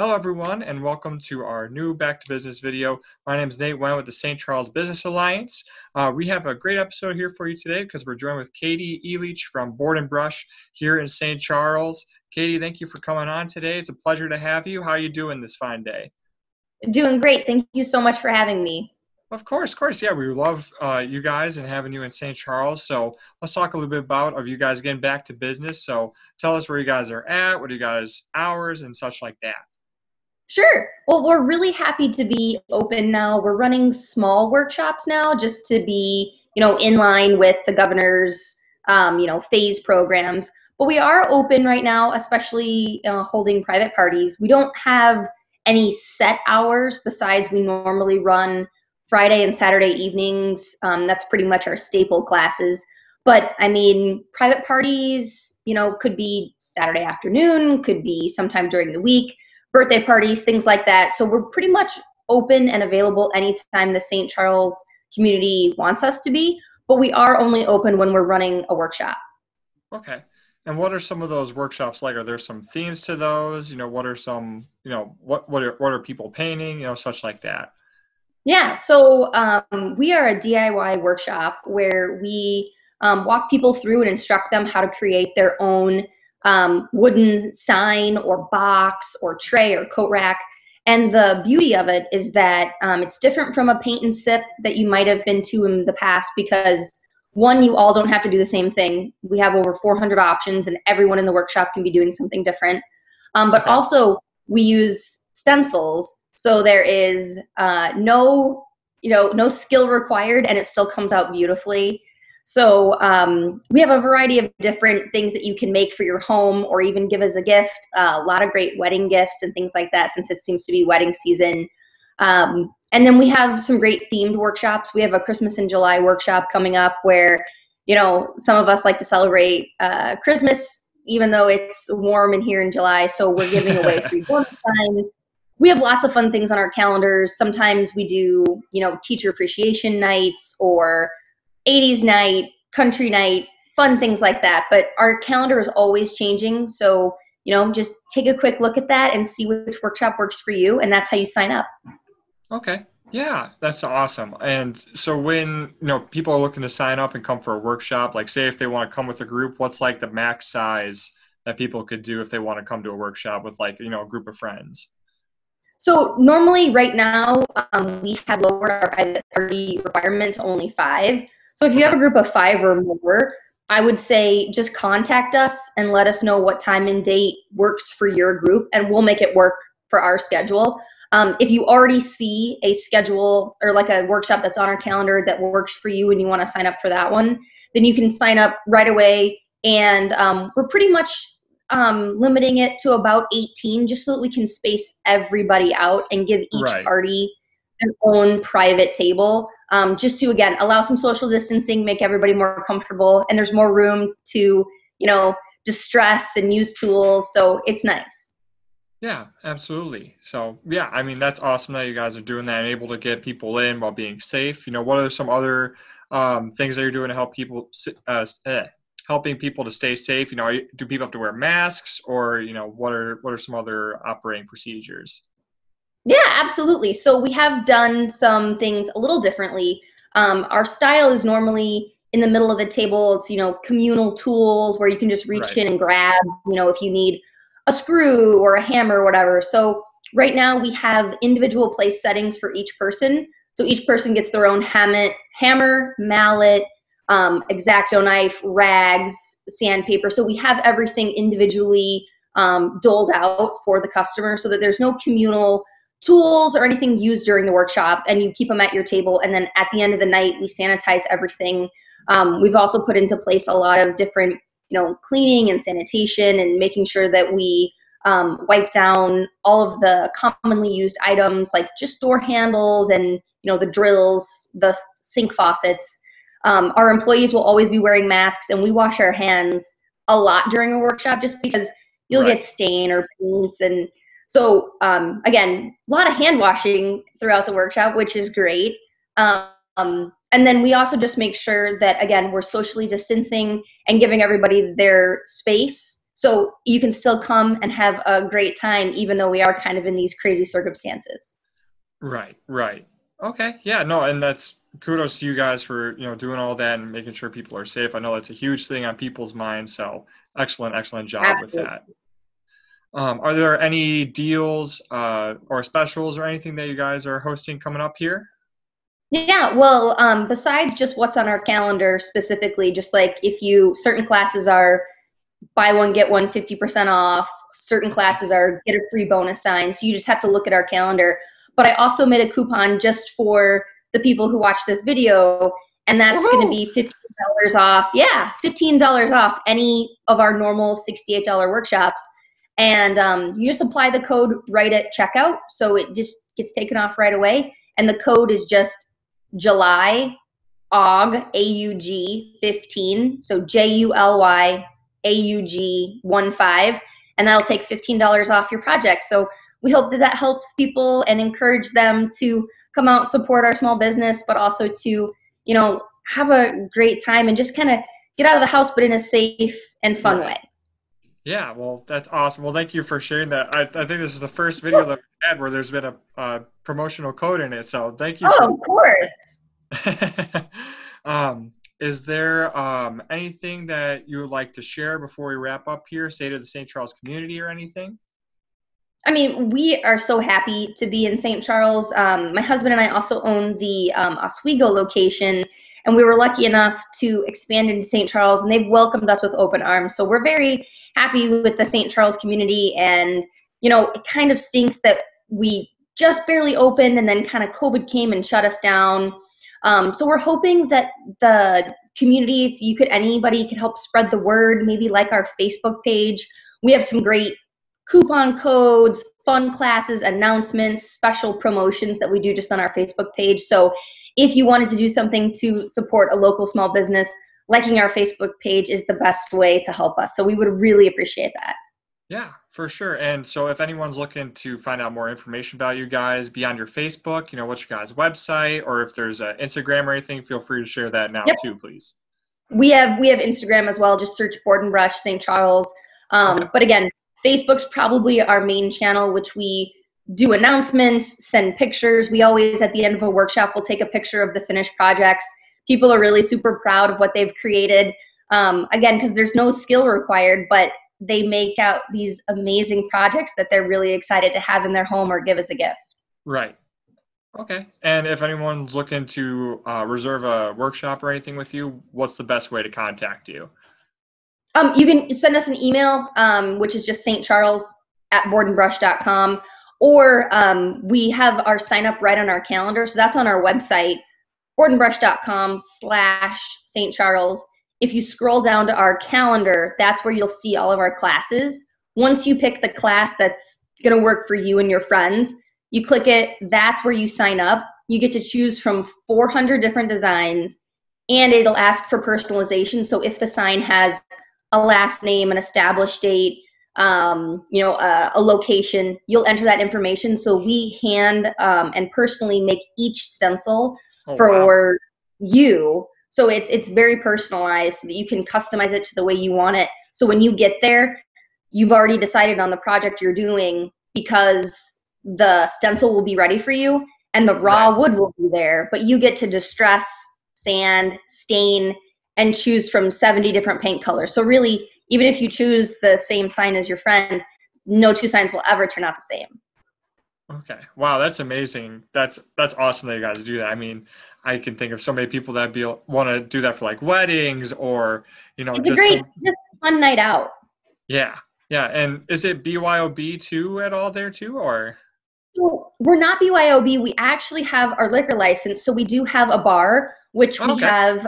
Hello everyone and welcome to our new Back to Business video. My name is Nate Wen with the St. Charles Business Alliance. We have a great episode here for you today because we're joined with Katie Elich from Board and Brush here in St. Charles. Katie, thank you for coming on today. It's a pleasure to have you. How are you doing this fine day? Doing great. Thank you so much for having me. Of course. Yeah, we love you guys and having you in St. Charles. So let's talk a little bit about you guys getting back to business. So tell us where you guys are at, what are you guys' hours and such like that. Sure. Well, we're really happy to be open now. We're running small workshops now just to be, in line with the governor's, phase programs. But we are open right now, especially holding private parties. We don't have any set hours besides we normally run Friday and Saturday evenings. That's pretty much our staple classes. But I mean, private parties, could be Saturday afternoon, could be sometime during the week, birthday parties, things like that. So we're pretty much open and available anytime the St. Charles community wants us to be, but we are only open when we're running a workshop. Okay. And what are some of those workshops like? Are there some themes to those? What are some, what are people painting, such like that? Yeah, so we are a DIY workshop where we walk people through and instruct them how to create their own wooden sign or box or tray or coat rack. And the beauty of it is that it's different from a paint and sip that you might have been to in the past because, one, you all don't have to do the same thing. We have over 400 options and everyone in the workshop can be doing something different. But Okay. also we use stencils. So there is no skill required and it still comes out beautifully. So we have a variety of different things that you can make for your home or even give as a gift. A lot of great wedding gifts and things like that since it seems to be wedding season. And then we have some great themed workshops. We have a Christmas in July workshop coming up where, some of us like to celebrate Christmas even though it's warm in here in July. So we're giving away free bonus signs. We have lots of fun things on our calendars. Sometimes we do, teacher appreciation nights or 80s night, country night, fun things like that. But our calendar is always changing. So, just take a quick look at that and see which workshop works for you. And that's how you sign up. Okay. Yeah, that's awesome. And so when, people are looking to sign up and come for a workshop, like say if they want to come with a group, what's like the max size that people could do if they want to come to a workshop with like, a group of friends? So normally right now, we have lowered our private party requirement to only 5. So if you have a group of 5 or more, I would say just contact us and let us know what time and date works for your group, and we'll make it work for our schedule. If you already see a schedule or like a workshop that's on our calendar that works for you and you want to sign up for that one, then you can sign up right away. And we're pretty much limiting it to about 18 just so that we can space everybody out and give each party their own private table, just to, again, allow some social distancing, make everybody more comfortable, and there's more room to, distress and use tools, so it's nice. Yeah, absolutely. So yeah, I mean, that's awesome that you guys are doing that and able to get people in while being safe. What are some other things that you're doing to help people helping people to stay safe? Do people have to wear masks or, what are some other operating procedures? Yeah, absolutely. So we have done some things a little differently. Our style is normally in the middle of the table. It's, communal tools where you can just reach in and grab, if you need a screw or a hammer or whatever. So right now we have individual place settings for each person. So each person gets their own hammer, mallet, X-Acto knife, rags, sandpaper. So we have everything individually doled out for the customer so that there's no communal tools or anything used during the workshop, and you keep them at your table. And then at the end of the night, we sanitize everything. We've also put into place a lot of different, cleaning and sanitation and making sure that we wipe down all of the commonly used items like just door handles and, the drills, the sink faucets. Our employees will always be wearing masks, and we wash our hands a lot during a workshop just because you'll get stain or paint. And so, again, a lot of hand washing throughout the workshop, which is great. And then we also just make sure that, again, we're socially distancing and giving everybody their space So you can still come and have a great time, even though we are kind of in these crazy circumstances. Right, right. Okay, yeah, no, and that's kudos to you guys for, doing all that and making sure people are safe. I know that's a huge thing on people's minds, so excellent, excellent job with Absolutely. that. Are there any deals or specials or anything that you guys are hosting coming up here? Yeah, well, besides just what's on our calendar specifically, just like if certain classes are buy one, get one 50% off, certain classes are get a free bonus sign. So you just have to look at our calendar. But I also made a coupon just for the people who watch this video, and that's going to be $15 off. Yeah, $15 off any of our normal $68 workshops. And you just apply the code right at checkout, so it just gets taken off right away. And the code is just July AUG AUG 15. So JULY AUG 15, and that'll take $15 off your project. So we hope that helps people and encourage them to come out and support our small business, but also to, have a great time and just kind of get out of the house, but in a safe and fun way. Yeah, well, that's awesome. Well, thank you for sharing that. I think this is the first video that we had where there's been a promotional code in it. So thank you. Oh, of course. Is there anything that you would like to share before we wrap up here, say to the St. Charles community or anything? I mean, we are so happy to be in St. Charles. My husband and I also own the Oswego location, and we were lucky enough to expand into St. Charles, and they've welcomed us with open arms. So we're very happy with the St. Charles community, and, it kind of stinks that we just barely opened and then kind of COVID came and shut us down. So we're hoping that the community, if anybody could help spread the word, maybe like our Facebook page. We have some great coupon codes, fun classes, announcements, special promotions that we do just on our Facebook page. So if you wanted to do something to support a local small business, liking our Facebook page is the best way to help us. So we would really appreciate that. Yeah, for sure. And so if anyone's looking to find out more information about you guys beyond your Facebook, what's your guys' website, or if there's an Instagram or anything, feel free to share that now too, please. We have Instagram as well. Just search Board and Brush St. Charles. But again, Facebook's probably our main channel, which we do announcements, send pictures. We always, at the end of a workshop, will take a picture of the finished projects. People are really super proud of what they've created. Again, because there's no skill required, but they make out these amazing projects that they're really excited to have in their home or give as a gift. Right. Okay. And if anyone's looking to reserve a workshop or anything with you, what's the best way to contact you? You can send us an email, which is just stcharles@boardandbrush.com, or we have our sign up right on our calendar. So that's on our website, boardandbrush.com/St. Charles. If you scroll down to our calendar, that's where you'll see all of our classes. Once you pick the class that's going to work for you and your friends, you click it, that's where you sign up. You get to choose from 400 different designs, and it'll ask for personalization. So if the sign has a last name, an established date, a location, you'll enter that information. So we hand and personally make each stencil for you. So it's very personalized so that you can customize it to the way you want it. So when you get there, you've already decided on the project you're doing because the stencil will be ready for you and the raw wood will be there, but you get to distress, sand, stain, and choose from 70 different paint colors. So really, even if you choose the same sign as your friend, no two signs will ever turn out the same. Okay. Wow, that's amazing. That's awesome that you guys do that. I mean, I can think of so many people that want to do that for like weddings or, it's just a fun night out. Yeah. Yeah. And is it BYOB too at all there too, or? So we're not BYOB. We actually have our liquor license. So we do have a bar, which we have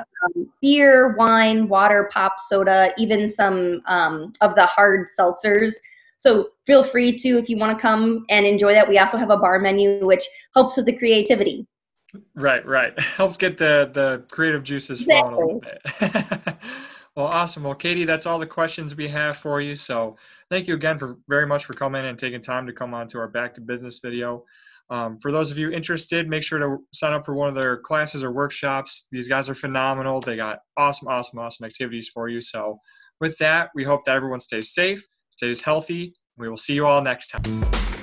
beer, wine, water, pop, soda, even some of the hard seltzers. So feel free to, if you want to come and enjoy that. We also have a bar menu, which helps with the creativity. Right. Helps get the creative juices flowing a little bit. Well, awesome. Well, Katie, that's all the questions we have for you. So thank you again very much for coming and taking time to come on to our Back to Business video. For those of you interested, make sure to sign up for one of their classes or workshops. These guys are phenomenal. They got awesome activities for you. So with that, we hope that everyone stays safe, stays healthy. We will see you all next time.